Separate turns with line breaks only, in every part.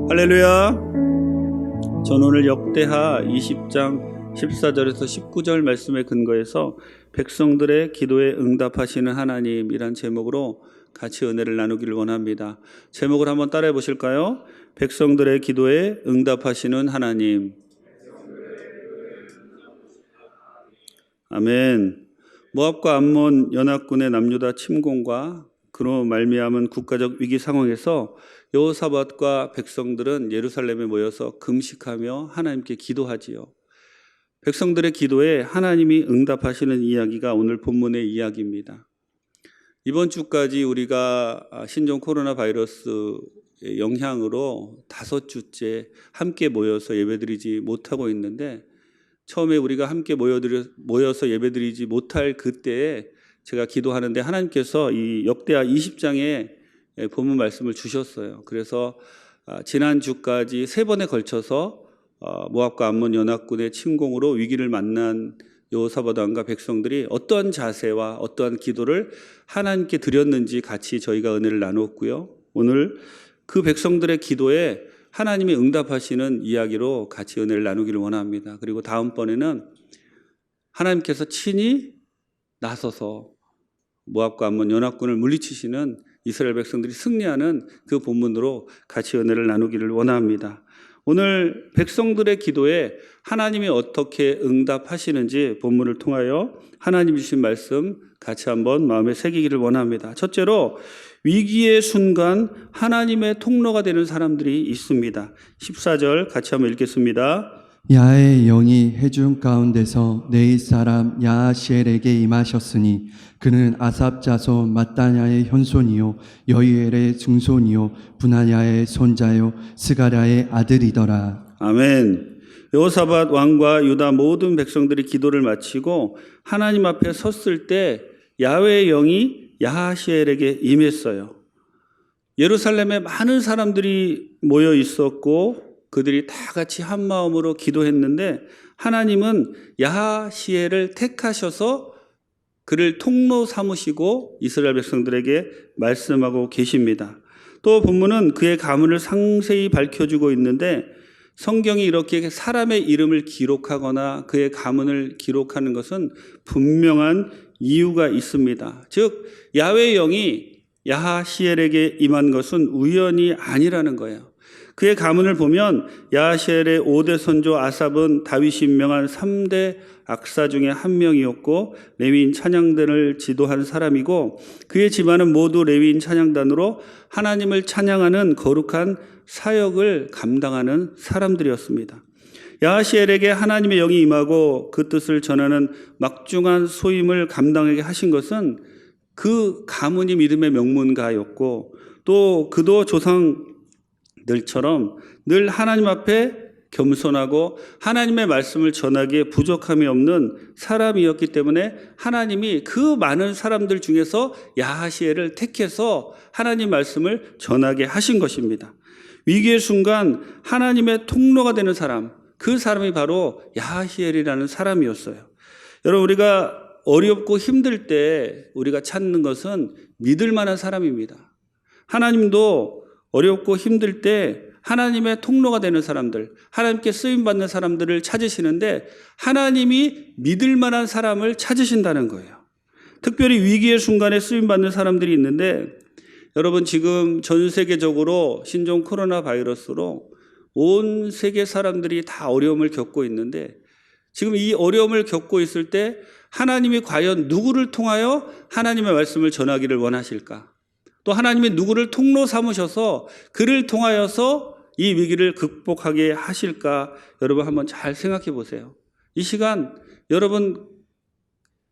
할렐루야. 전 오늘 역대하 20장 14절에서 19절 말씀에 근거해서 백성들의 기도에 응답하시는 하나님이란 제목으로 같이 은혜를 나누기를 원합니다. 제목을 한번 따라해 보실까요? 백성들의 기도에 응답하시는 하나님. 아멘. 모압과 암몬 연합군의 남유다 침공과 그로 말미암은 국가적 위기 상황에서 여호사밧과 백성들은 예루살렘에 모여서 금식하며 하나님께 기도하지요. 백성들의 기도에 하나님이 응답하시는 이야기가 오늘 본문의 이야기입니다. 이번 주까지 우리가 신종 코로나 바이러스의 영향으로 5주째 함께 모여서 예배드리지 못하고 있는데, 처음에 우리가 함께 모여서 예배드리지 못할 그때에 제가 기도하는데 하나님께서 이 역대하 20장에 본문 말씀을 주셨어요. 그래서 지난 주까지 3번에 걸쳐서 모압과 암몬 연합군의 침공으로 위기를 만난 여호사밧 왕과 백성들이 어떠한 자세와 어떠한 기도를 하나님께 드렸는지 같이 저희가 은혜를 나누었고요. 오늘 그 백성들의 기도에 하나님이 응답하시는 이야기로 같이 은혜를 나누기를 원합니다. 그리고 다음번에는 하나님께서 친히 나서서 모압과 암몬 연합군을 물리치시는 이스라엘 백성들이 승리하는 그 본문으로 같이 은혜를 나누기를 원합니다. 오늘 백성들의 기도에 하나님이 어떻게 응답하시는지 본문을 통하여 하나님 주신 말씀 같이 한번 마음에 새기기를 원합니다. 첫째로 위기의 순간 하나님의 통로가 되는 사람들이 있습니다. 14절 같이 한번 읽겠습니다.
야의 영이 회중 가운데서 네잇 사람 야하시엘에게 임하셨으니 그는 아삽 자손 mattan야의 현손이요 여히엘의 증손이요 분하야의 손자요 스가랴의 아들이더라.
아멘. 여호사밧 왕과 유다 모든 백성들이 기도를 마치고 하나님 앞에 섰을 때 야훼의 영이 야하시엘에게 임했어요. 예루살렘에 많은 사람들이 모여 있었고 그들이 다 같이 한 마음으로 기도했는데 하나님은 야하시엘을 택하셔서 그를 통로 삼으시고 이스라엘 백성들에게 말씀하고 계십니다. 또 본문은 그의 가문을 상세히 밝혀주고 있는데, 성경이 이렇게 사람의 이름을 기록하거나 그의 가문을 기록하는 것은 분명한 이유가 있습니다. 즉 야훼의 영이 야하시엘에게 임한 것은 우연이 아니라는 거예요. 그의 가문을 보면 야하시엘의 5대 선조 아삽은 다윗이 임명한 3대 악사 중에 한 명이었고 레위인 찬양단을 지도한 사람이고, 그의 집안은 모두 레위인 찬양단으로 하나님을 찬양하는 거룩한 사역을 감당하는 사람들이었습니다. 야하시엘에게 하나님의 영이 임하고 그 뜻을 전하는 막중한 소임을 감당하게 하신 것은 그 가문이 믿음의 명문가였고, 또 그도 조상들처럼 늘 하나님 앞에 겸손하고 하나님의 말씀을 전하기에 부족함이 없는 사람이었기 때문에 하나님이 그 많은 사람들 중에서 야하시엘을 택해서 하나님 말씀을 전하게 하신 것입니다. 위기의 순간 하나님의 통로가 되는 사람, 그 사람이 바로 야하시엘이라는 사람이었어요. 여러분, 우리가 어렵고 힘들 때 우리가 찾는 것은 믿을 만한 사람입니다. 하나님도 어렵고 힘들 때 하나님의 통로가 되는 사람들, 하나님께 쓰임받는 사람들을 찾으시는데 하나님이 믿을 만한 사람을 찾으신다는 거예요. 특별히 위기의 순간에 쓰임받는 사람들이 있는데, 여러분 지금 전 세계적으로 신종 코로나 바이러스로 온 세계 사람들이 다 어려움을 겪고 있는데, 지금 이 어려움을 겪고 있을 때 하나님이 과연 누구를 통하여 하나님의 말씀을 전하기를 원하실까? 또 하나님이 누구를 통로 삼으셔서 그를 통하여서 이 위기를 극복하게 하실까? 여러분 한번 잘 생각해 보세요. 이 시간 여러분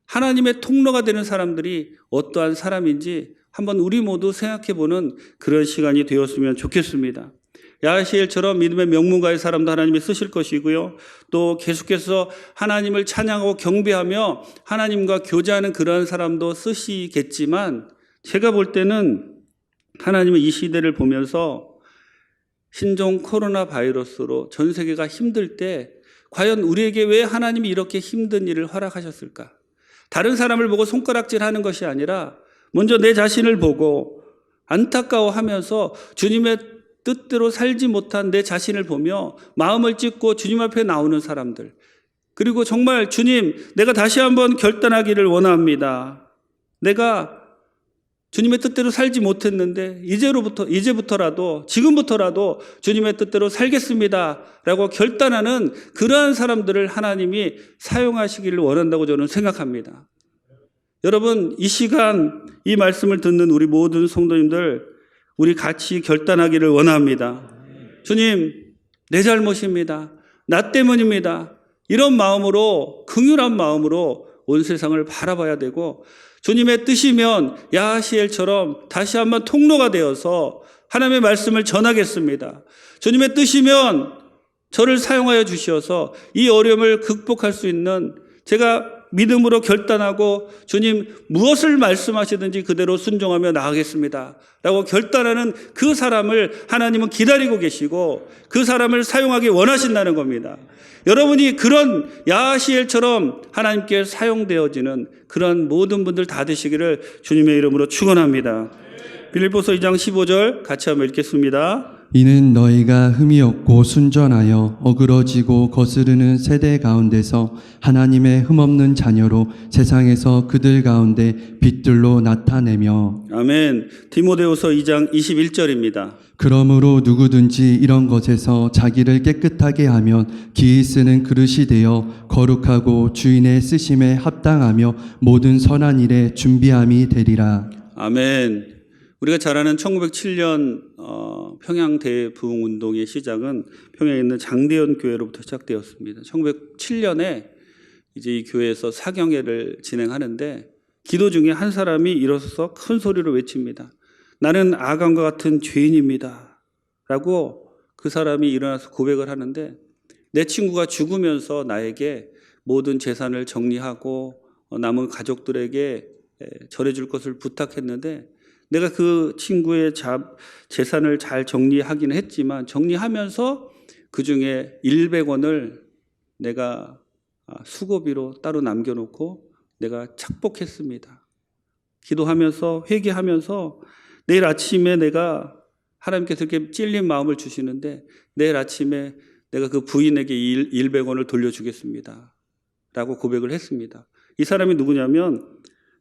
하나님의 통로가 되는 사람들이 어떠한 사람인지 한번 우리 모두 생각해 보는 그런 시간이 되었으면 좋겠습니다. 야하시엘처럼 믿음의 명문가의 사람도 하나님이 쓰실 것이고요. 또 계속해서 하나님을 찬양하고 경배하며 하나님과 교제하는 그러한 사람도 쓰시겠지만, 제가 볼 때는 하나님은 이 시대를 보면서 신종 코로나 바이러스로 전 세계가 힘들 때 과연 우리에게 왜 하나님이 이렇게 힘든 일을 허락하셨을까? 다른 사람을 보고 손가락질하는 것이 아니라 먼저 내 자신을 보고 안타까워하면서 주님의 뜻대로 살지 못한 내 자신을 보며 마음을 찢고 주님 앞에 나오는 사람들, 그리고 정말 주님, 내가 다시 한번 결단하기를 원합니다. 내가 주님의 뜻대로 살지 못했는데 이제부터라도 지금부터라도 주님의 뜻대로 살겠습니다 라고 결단하는 그러한 사람들을 하나님이 사용하시기를 원한다고 저는 생각합니다. 여러분, 이 시간 이 말씀을 듣는 우리 모든 성도님들, 우리 같이 결단하기를 원합니다. 주님, 내 잘못입니다. 나 때문입니다. 이런 마음으로, 긍휼한 마음으로 온 세상을 바라봐야 되고, 주님의 뜻이면 야하시엘처럼 다시 한번 통로가 되어서 하나님의 말씀을 전하겠습니다. 주님의 뜻이면 저를 사용하여 주시어서 이 어려움을 극복할 수 있는, 제가 믿음으로 결단하고 주님 무엇을 말씀하시든지 그대로 순종하며 나아가겠습니다 라고 결단하는 그 사람을 하나님은 기다리고 계시고 그 사람을 사용하기 원하신다는 겁니다. 여러분이 그런 야하시엘처럼 하나님께 사용되어지는 그런 모든 분들 다 되시기를 주님의 이름으로 축원합니다. 빌립보서 2장 15절 같이 한번 읽겠습니다.
이는 너희가 흠이 없고 순전하여 어그러지고 거스르는 세대 가운데서 하나님의 흠없는 자녀로 세상에서 그들 가운데 빛들로 나타내며.
아멘. 디모데후서 2장 21절입니다.
그러므로 누구든지 이런 것에서 자기를 깨끗하게 하면 기이 쓰는 그릇이 되어 거룩하고 주인의 쓰심에 합당하며 모든 선한 일에 준비함이 되리라.
아멘. 우리가 잘 아는 1907년 평양 대부흥운동의 시작은 평양에 있는 장대현 교회로부터 시작되었습니다. 1907년에 이제 이 교회에서 사경회를 진행하는데 기도 중에 한 사람이 일어서서 큰 소리로 외칩니다. 나는 아간과 같은 죄인입니다 라고 그 사람이 일어나서 고백을 하는데, 내 친구가 죽으면서 나에게 모든 재산을 정리하고 남은 가족들에게 전해줄 것을 부탁했는데, 내가 그 친구의 재산을 잘 정리하기는 했지만 정리하면서 그중에 100원을 내가 수고비로 따로 남겨놓고 내가 착복했습니다. 기도하면서 회개하면서 내일 아침에 내가 하나님께서 이렇게 찔린 마음을 주시는데 내일 아침에 내가 그 부인에게 100원을 돌려주겠습니다 라고 고백을 했습니다. 이 사람이 누구냐면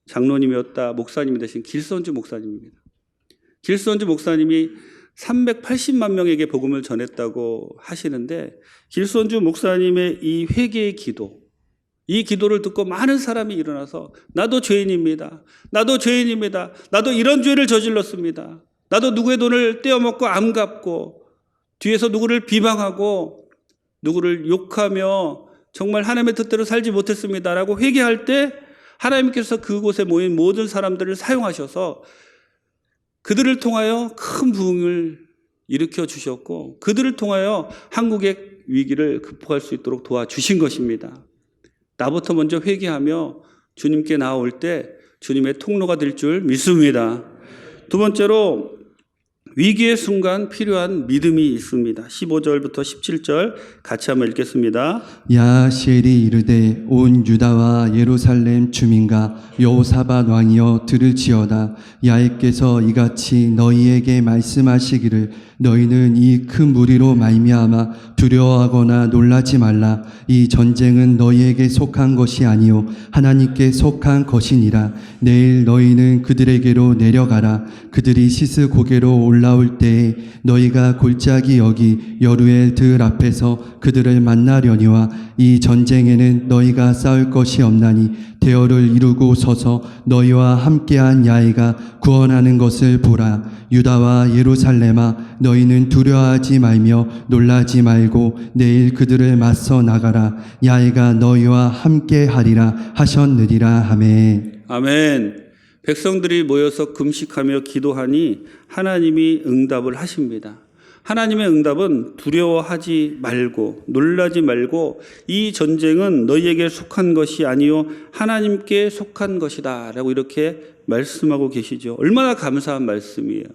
장로님이었다 목사님이 되신 길선주 목사님입니다. 길선주 목사님이 380만 명에게 복음을 전했다고 하시는데, 길선주 목사님의 이 회개의 기도, 이 기도를 듣고 많은 사람이 일어나서 나도 죄인입니다. 나도 죄인입니다. 나도 이런 죄를 저질렀습니다. 나도 누구의 돈을 떼어먹고 암 갚고 뒤에서 누구를 비방하고 누구를 욕하며 정말 하나님의 뜻대로 살지 못했습니다 라고 회개할 때 하나님께서 그곳에 모인 모든 사람들을 사용하셔서 그들을 통하여 큰 부흥을 일으켜 주셨고 그들을 통하여 한국의 위기를 극복할 수 있도록 도와주신 것입니다. 나부터 먼저 회개하며 주님께 나아올 때 주님의 통로가 될 줄 믿습니다. 두 번째로 위기의 순간 필요한 믿음이 있습니다. 15절부터 17절 같이 한번 읽겠습니다.
야하시엘이 이르되 온 유다와 예루살렘 주민과 여호사밧 왕이여 들을지어다. 야훼께서 이같이 너희에게 말씀하시기를 너희는 이 큰 무리로 말미암아 두려워하거나 놀라지 말라. 이 전쟁은 너희에게 속한 것이 아니요 하나님께 속한 것이니라. 내일 너희는 그들에게로 내려가라. 그들이 시스 고개로 올라올 때에 너희가 골짜기 여기 여루엘 들 앞에서 그들을 만나려니와 이 전쟁에는 너희가 싸울 것이 없나니 대열을 이루고 서서 너희와 함께한 야훼가 구원하는 것을 보라. 유다와 예루살렘아 너희는 두려워하지 말며 놀라지 말고 내일 그들을 맞서 나가라. 야훼가 너희와 함께하리라 하셨느니라. 아멘.
아멘. 백성들이 모여서 금식하며 기도하니 하나님이 응답을 하십니다. 하나님의 응답은 두려워하지 말고 놀라지 말고 이 전쟁은 너희에게 속한 것이 아니요 하나님께 속한 것이다 라고 이렇게 말씀하고 계시죠. 얼마나 감사한 말씀이에요.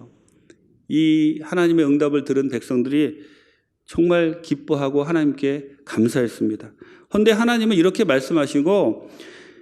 이 하나님의 응답을 들은 백성들이 정말 기뻐하고 하나님께 감사했습니다. 그런데 하나님은 이렇게 말씀하시고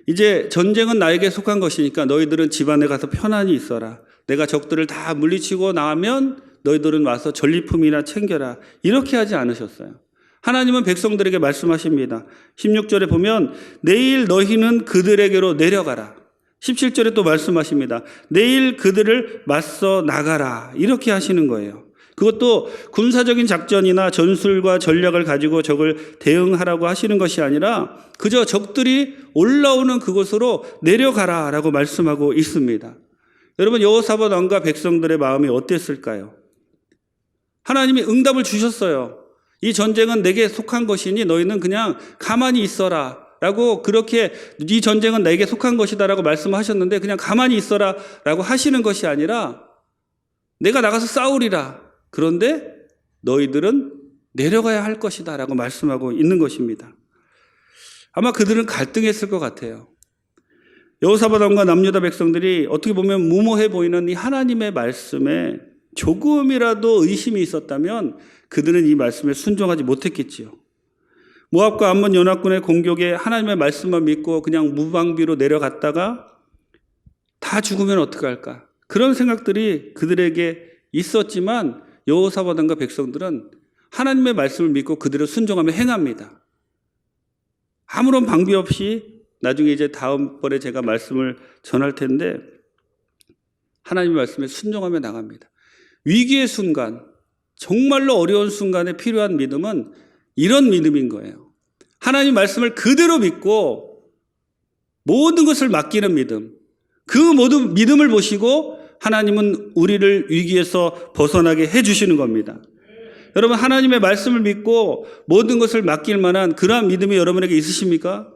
이제 전쟁은 나에게 속한 것이니까 너희들은 집안에 가서 편안히 있어라. 내가 적들을 다 물리치고 나면 너희들은 와서 전리품이나 챙겨라. 이렇게 하지 않으셨어요. 하나님은 백성들에게 말씀하십니다. 16절에 보면 내일 너희는 그들에게로 내려가라. 17절에 또 말씀하십니다. 내일 그들을 맞서 나가라. 이렇게 하시는 거예요. 그것도 군사적인 작전이나 전술과 전략을 가지고 적을 대응하라고 하시는 것이 아니라 그저 적들이 올라오는 그곳으로 내려가라 라고 말씀하고 있습니다. 여러분, 여호사밧 왕과 백성들의 마음이 어땠을까요? 하나님이 응답을 주셨어요. 이 전쟁은 내게 속한 것이니 너희는 그냥 가만히 있어라 라고, 그렇게 이 전쟁은 내게 속한 것이다 라고 말씀하셨는데 그냥 가만히 있어라 라고 하시는 것이 아니라 내가 나가서 싸우리라. 그런데 너희들은 내려가야 할 것이다 라고 말씀하고 있는 것입니다. 아마 그들은 갈등했을 것 같아요. 여호사밧 왕과 남유다 백성들이 어떻게 보면 무모해 보이는 이 하나님의 말씀에 조금이라도 의심이 있었다면 그들은 이 말씀에 순종하지 못했겠지요. 모압과 암몬 연합군의 공격에 하나님의 말씀만 믿고 그냥 무방비로 내려갔다가 다 죽으면 어떡할까? 그런 생각들이 그들에게 있었지만 여호사밧 왕과 백성들은 하나님의 말씀을 믿고 그들을 순종하며 행합니다. 아무런 방비 없이, 나중에 이제 다음번에 제가 말씀을 전할 텐데, 하나님의 말씀에 순종하며 나갑니다. 위기의 순간, 정말로 어려운 순간에 필요한 믿음은 이런 믿음인 거예요. 하나님 말씀을 그대로 믿고 모든 것을 맡기는 믿음. 그 모든 믿음을 보시고 하나님은 우리를 위기에서 벗어나게 해주시는 겁니다. 여러분, 하나님의 말씀을 믿고 모든 것을 맡길 만한 그러한 믿음이 여러분에게 있으십니까?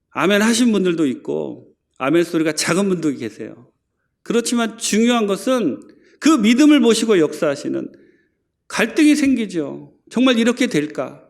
아멘 하신 분들도 있고 아멘 소리가 작은 분도 계세요. 그렇지만 중요한 것은 그 믿음을 보시고 역사하시는, 갈등이 생기죠. 정말 이렇게 될까?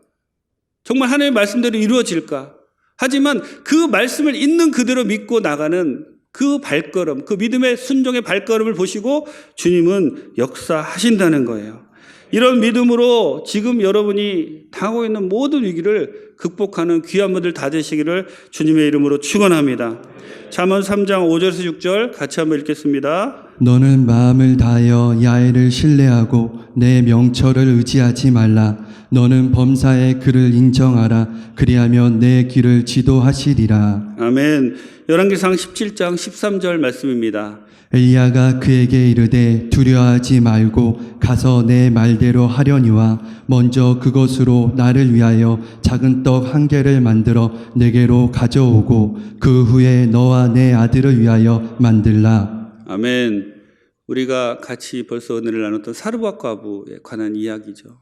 정말 하나님의 말씀대로 이루어질까? 하지만 그 말씀을 있는 그대로 믿고 나가는 그 발걸음, 그 믿음의 순종의 발걸음을 보시고 주님은 역사하신다는 거예요. 이런 믿음으로 지금 여러분이 당하고 있는 모든 위기를 극복하는 귀한 분들 다 되시기를 주님의 이름으로 축원합니다. 잠언 3장 5절에서 6절 같이 한번 읽겠습니다.
너는 마음을 다하여 야훼를 신뢰하고 내 명철을 의지하지 말라. 너는 범사의 그를 인정하라. 그리하면 내 길을 지도하시리라.
아멘. 열왕기상 17장 13절 말씀입니다.
엘리야가 그에게 이르되 두려워하지 말고 가서 내 말대로 하려니와 먼저 그것으로 나를 위하여 작은 떡 한 개를 만들어 내게로 가져오고 그 후에 너와 내 아들을 위하여 만들라.
아멘. 우리가 같이 벌써 은혜를 나눴던 사르밧 과부에 관한 이야기죠.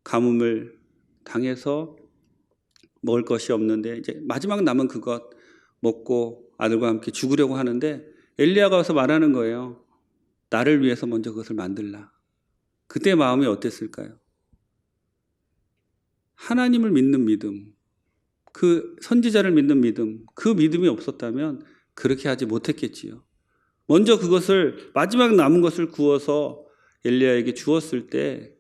가뭄을 당해서 먹을 것이 없는데 이제 마지막 남은 그것 먹고 아들과 함께 죽으려고 하는데 엘리야가 와서 말하는 거예요. 나를 위해서 먼저 그것을 만들라. 그때 마음이 어땠을까요? 하나님을 믿는 믿음, 그 선지자를 믿는 믿음, 그 믿음이 없었다면 그렇게 하지 못했겠지요. 먼저 그것을, 마지막 남은 것을 구워서 엘리야에게 주었을 때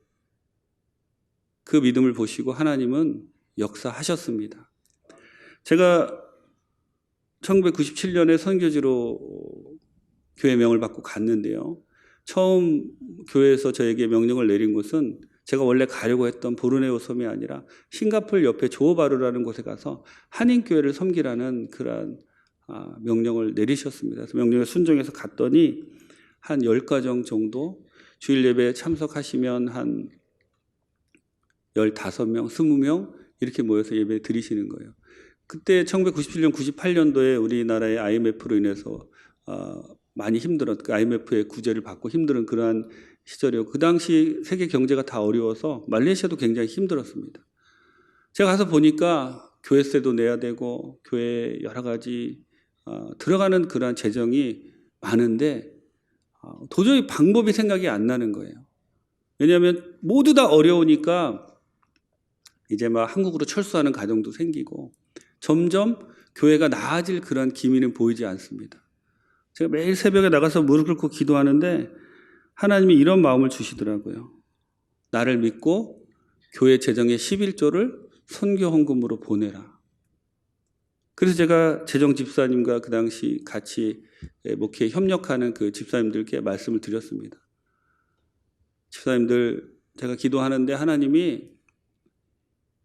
그 믿음을 보시고 하나님은 역사하셨습니다. 제가 1997년에 선교지로 교회 명을 받고 갔는데요. 처음 교회에서 저에게 명령을 내린 곳은 제가 원래 가려고 했던 보르네오 섬이 아니라 싱가포르 옆에 조호바루라는 곳에 가서 한인교회를 섬기라는 그러한 명령을 내리셨습니다. 그래서 명령에 순종해서 갔더니 한 10가정 정도 주일 예배에 참석하시면 한 15명, 20명 이렇게 모여서 예배 드리시는 거예요. 그때 1997년, 98년도에 우리나라의 IMF로 인해서 많이 힘들었, 그 IMF의 구제를 받고 힘든 그러한 시절이었고, 그 당시 세계 경제가 다 어려워서 말레이시아도 굉장히 힘들었습니다. 제가 가서 보니까 교회세도 내야 되고 교회에 여러 가지 들어가는 그러한 재정이 많은데 도저히 방법이 생각이 안 나는 거예요. 왜냐하면 모두 다 어려우니까 이제 막 한국으로 철수하는 가정도 생기고 점점 교회가 나아질 그런 기미는 보이지 않습니다. 제가 매일 새벽에 나가서 무릎 꿇고 기도하는데 하나님이 이런 마음을 주시더라고요. 나를 믿고 교회 재정의 11조를 선교 헌금으로 보내라. 그래서 제가 재정 집사님과 그 당시 같이 목회에 협력하는 그 집사님들께 말씀을 드렸습니다. 집사님들 제가 기도하는데 하나님이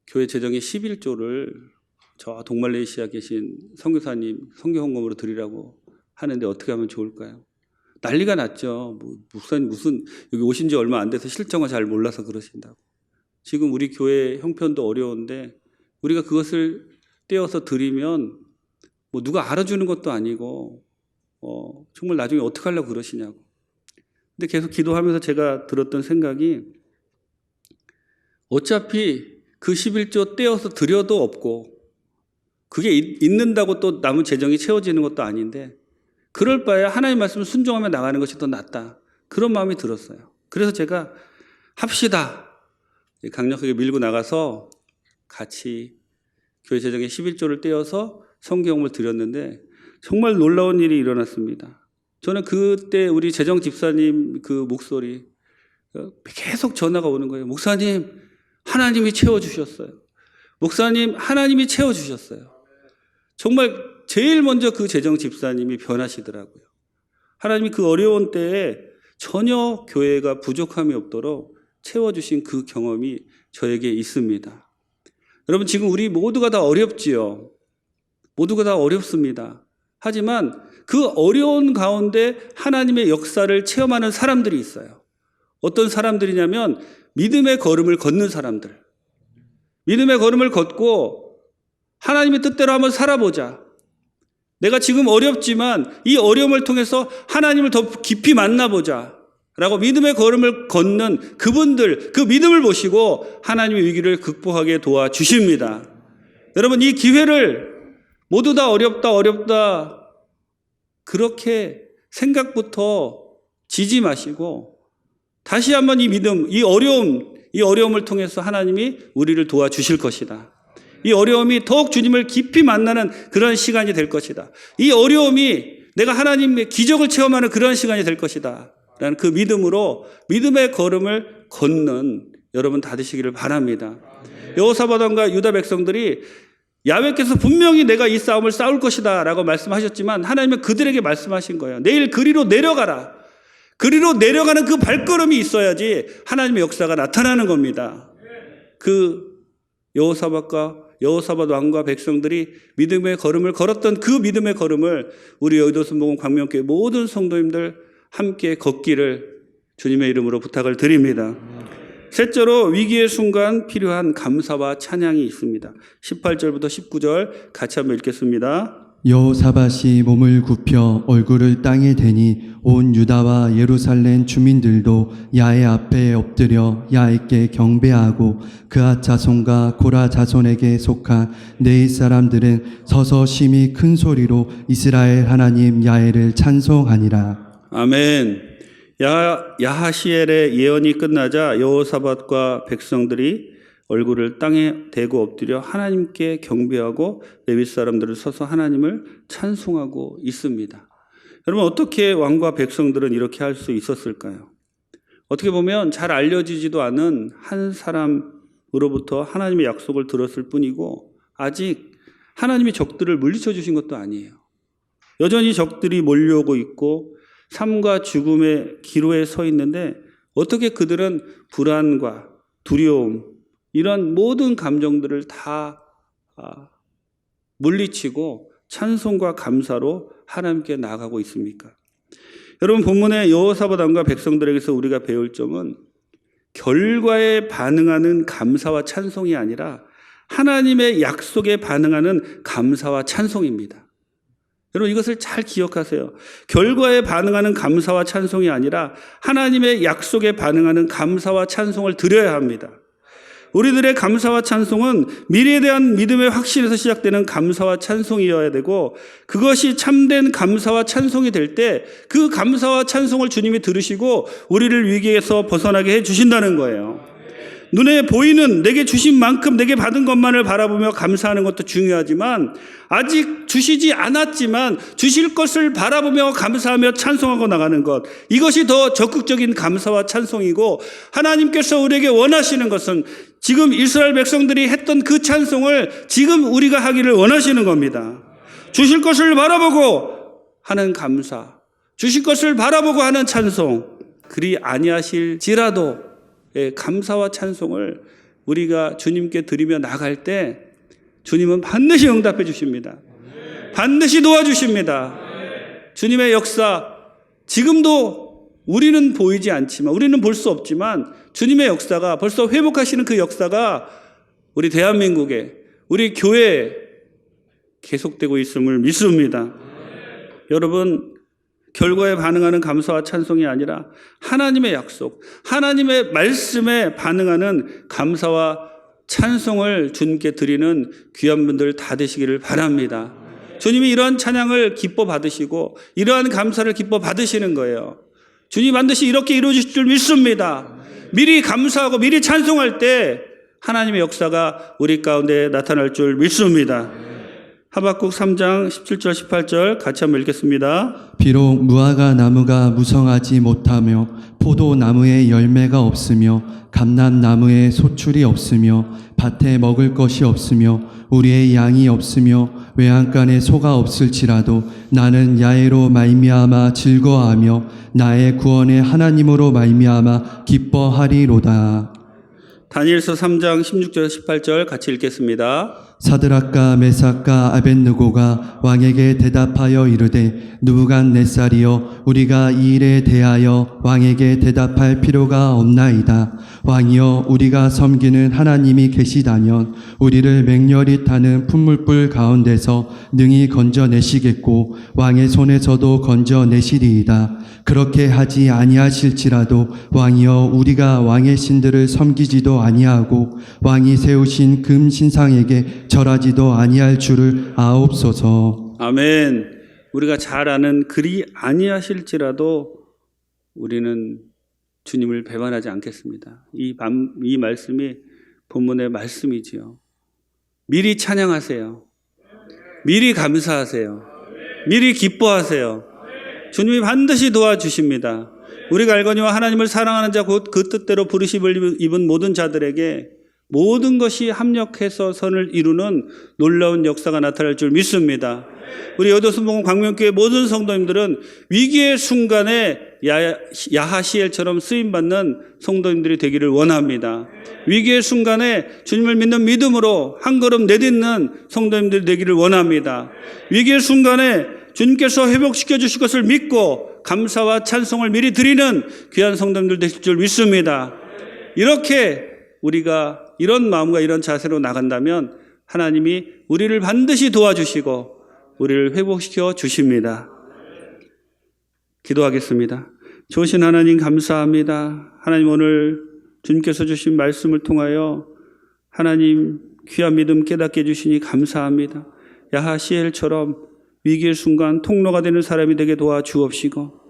교회 재정의 11조를 저 동말레이시아 계신 선교사님 선교 헌금으로 드리라고 하는데 어떻게 하면 좋을까요? 난리가 났죠. 목사님 무슨 여기 오신 지 얼마 안 돼서 실정을 잘 몰라서 그러신다고. 지금 우리 교회 형편도 어려운데 우리가 그것을 떼어서 드리면 뭐 누가 알아주는 것도 아니고 정말 나중에 어떻게 하려고 그러시냐고. 근데 계속 기도하면서 제가 들었던 생각이 어차피 그 11조 떼어서 드려도 없고 그게 있는다고 또 남은 재정이 채워지는 것도 아닌데 그럴 바에 하나님 말씀을 순종하며 나가는 것이 더 낫다. 그런 마음이 들었어요. 그래서 제가 합시다. 강력하게 밀고 나가서 같이 교회 재정의 11조를 떼어서 성경을 드렸는데 정말 놀라운 일이 일어났습니다. 저는 그때 우리 재정 집사님 그 목소리 계속 전화가 오는 거예요. 목사님, 하나님이 채워주셨어요. 목사님, 하나님이 채워주셨어요. 정말 제일 먼저 그 재정 집사님이 변하시더라고요. 하나님이 그 어려운 때에 전혀 교회가 부족함이 없도록 채워주신 그 경험이 저에게 있습니다. 여러분, 지금 우리 모두가 다 어렵지요. 모두가 다 어렵습니다. 하지만 그 어려운 가운데 하나님의 역사를 체험하는 사람들이 있어요. 어떤 사람들이냐면 믿음의 걸음을 걷는 사람들. 믿음의 걸음을 걷고 하나님의 뜻대로 한번 살아보자. 내가 지금 어렵지만 이 어려움을 통해서 하나님을 더 깊이 만나보자 라고 믿음의 걸음을 걷는 그분들, 그 믿음을 보시고 하나님의 위기를 극복하게 도와주십니다. 여러분, 이 기회를 모두 다 어렵다 그렇게 생각부터 지지 마시고 다시 한번 이 믿음, 이 어려움을 통해서 하나님이 우리를 도와주실 것이다. 이 어려움이 더욱 주님을 깊이 만나는 그런 시간이 될 것이다. 이 어려움이 내가 하나님의 기적을 체험하는 그런 시간이 될 것이다. 라는 그 믿음으로 믿음의 걸음을 걷는 여러분 다 되시기를 바랍니다. 여호사밧 왕과 유다 백성들이 야훼께서 분명히 내가 이 싸움을 싸울 것이다 라고 말씀하셨지만 하나님은 그들에게 말씀하신 거예요. 내일 그리로 내려가라. 그리로 내려가는 그 발걸음이 있어야지 하나님의 역사가 나타나는 겁니다. 그 여호사밧 왕과 백성들이 믿음의 걸음을 걸었던 그 믿음의 걸음을 우리 여의도 순복음 광명교회 모든 성도님들 함께 걷기를 주님의 이름으로 부탁을 드립니다. 셋째로 위기의 순간 필요한 감사와 찬양이 있습니다. 18절부터 19절 같이 한번 읽겠습니다.
여호사밧이 몸을 굽혀 얼굴을 땅에 대니 온 유다와 예루살렘 주민들도 야훼 앞에 엎드려 야훼께 경배하고 그앗 자손과 고라 자손에게 속한 네잇 사람들은 서서 심히 큰 소리로 이스라엘 하나님 야훼를 찬송하니라.
아멘. 야하시엘의 예언이 끝나자 여호사밧과 백성들이 얼굴을 땅에 대고 엎드려 하나님께 경배하고 레위 사람들을 서서 하나님을 찬송하고 있습니다. 여러분, 어떻게 왕과 백성들은 이렇게 할 수 있었을까요? 어떻게 보면 잘 알려지지도 않은 한 사람으로부터 하나님의 약속을 들었을 뿐이고 아직 하나님이 적들을 물리쳐 주신 것도 아니에요. 여전히 적들이 몰려오고 있고 삶과 죽음의 기로에 서 있는데 어떻게 그들은 불안과 두려움 이런 모든 감정들을 다 물리치고 찬송과 감사로 하나님께 나아가고 있습니까? 여러분, 본문의 여호사밧 왕과 백성들에게서 우리가 배울 점은 결과에 반응하는 감사와 찬송이 아니라 하나님의 약속에 반응하는 감사와 찬송입니다. 여러분, 이것을 잘 기억하세요. 결과에 반응하는 감사와 찬송이 아니라 하나님의 약속에 반응하는 감사와 찬송을 드려야 합니다. 우리들의 감사와 찬송은 미래에 대한 믿음의 확신에서 시작되는 감사와 찬송이어야 되고 그것이 참된 감사와 찬송이 될 때 그 감사와 찬송을 주님이 들으시고 우리를 위기에서 벗어나게 해주신다는 거예요. 눈에 보이는 내게 주신 만큼 내게 받은 것만을 바라보며 감사하는 것도 중요하지만 아직 주시지 않았지만 주실 것을 바라보며 감사하며 찬송하고 나가는 것, 이것이 더 적극적인 감사와 찬송이고 하나님께서 우리에게 원하시는 것은 지금 이스라엘 백성들이 했던 그 찬송을 지금 우리가 하기를 원하시는 겁니다. 주실 것을 바라보고 하는 감사, 주실 것을 바라보고 하는 찬송, 그리 아니하실지라도 감사와 찬송을 우리가 주님께 드리며 나갈 때 주님은 반드시 응답해 주십니다. 반드시 도와주십니다. 주님의 역사, 지금도 우리는 보이지 않지만, 우리는 볼 수 없지만 주님의 역사가, 벌써 회복하시는 그 역사가 우리 대한민국에, 우리 교회에 계속되고 있음을 믿습니다. 여러분, 결과에 반응하는 감사와 찬송이 아니라 하나님의 약속, 하나님의 말씀에 반응하는 감사와 찬송을 주님께 드리는 귀한 분들 다 되시기를 바랍니다. 주님이 이러한 찬양을 기뻐 받으시고 이러한 감사를 기뻐 받으시는 거예요. 주님이 반드시 이렇게 이루어질 줄 믿습니다. 미리 감사하고 미리 찬송할 때 하나님의 역사가 우리 가운데 나타날 줄 믿습니다. 하박국 3장 17절 18절 같이 한번 읽겠습니다.
비록 무화과 나무가 무성하지 못하며 포도나무에 열매가 없으며 감람나무에 소출이 없으며 밭에 먹을 것이 없으며 우리의 양이 없으며 외양간에 소가 없을지라도 나는 야훼로 말미암아 즐거워하며 나의 구원의 하나님으로 말미암아 기뻐하리로다.
다니엘서 3장 16절 18절 같이 읽겠습니다.
사드락과 메삭과 아벳느고가 왕에게 대답하여 이르되 느부갓네살이여 우리가 이 일에 대하여 왕에게 대답할 필요가 없나이다. 왕이여 우리가 섬기는 하나님이 계시다면 우리를 맹렬히 타는 풀물불 가운데서 능히 건져내시겠고 왕의 손에서도 건져내시리이다. 그렇게 하지 아니하실지라도 왕이여 우리가 왕의 신들을 섬기지도 아니하고 왕이 세우신 금 신상에게 절하지도 아니할 줄을 아옵소서.
아멘. 우리가 잘 아는 그리 아니하실지라도 우리는 주님을 배반하지 않겠습니다. 이 말씀이 본문의 말씀이지요. 미리 찬양하세요. 미리 감사하세요. 미리 기뻐하세요. 주님이 반드시 도와주십니다. 우리가 알거니와 하나님을 사랑하는 자 곧 그 뜻대로 부르심을 입은 모든 자들에게 모든 것이 합력해서 선을 이루는 놀라운 역사가 나타날 줄 믿습니다. 우리 여도순복음 광명교회 모든 성도님들은 위기의 순간에 야하시엘처럼 쓰임받는 성도님들이 되기를 원합니다. 위기의 순간에 주님을 믿는 믿음으로 한 걸음 내딛는 성도님들이 되기를 원합니다. 위기의 순간에 주님께서 회복시켜 주실 것을 믿고 감사와 찬송을 미리 드리는 귀한 성도님들 되실 줄 믿습니다. 이렇게 우리가 이런 마음과 이런 자세로 나간다면 하나님이 우리를 반드시 도와주시고 우리를 회복시켜 주십니다. 기도하겠습니다. 좋으신 하나님 감사합니다. 하나님 오늘 주님께서 주신 말씀을 통하여 하나님 귀한 믿음 깨닫게 해주시니 감사합니다. 야하시엘처럼 위기의 순간 통로가 되는 사람이 되게 도와주옵시고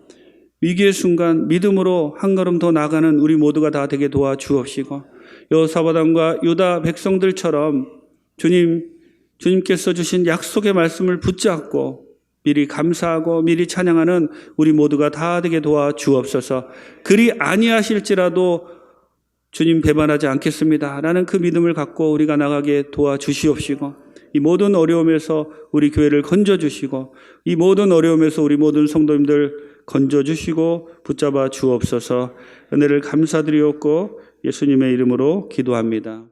위기의 순간 믿음으로 한 걸음 더 나가는 우리 모두가 다 되게 도와주옵시고 여호사밧 유다 백성들처럼 주님께서 주신 약속의 말씀을 붙잡고 미리 감사하고 미리 찬양하는 우리 모두가 다 되게 도와주옵소서. 그리 아니하실지라도 주님 배반하지 않겠습니다 라는 그 믿음을 갖고 우리가 나가게 도와주시옵시고 이 모든 어려움에서 우리 교회를 건져주시고 이 모든 어려움에서 우리 모든 성도님들 건져주시고 붙잡아 주옵소서. 은혜를 감사드리옵고 예수님의 이름으로 기도합니다.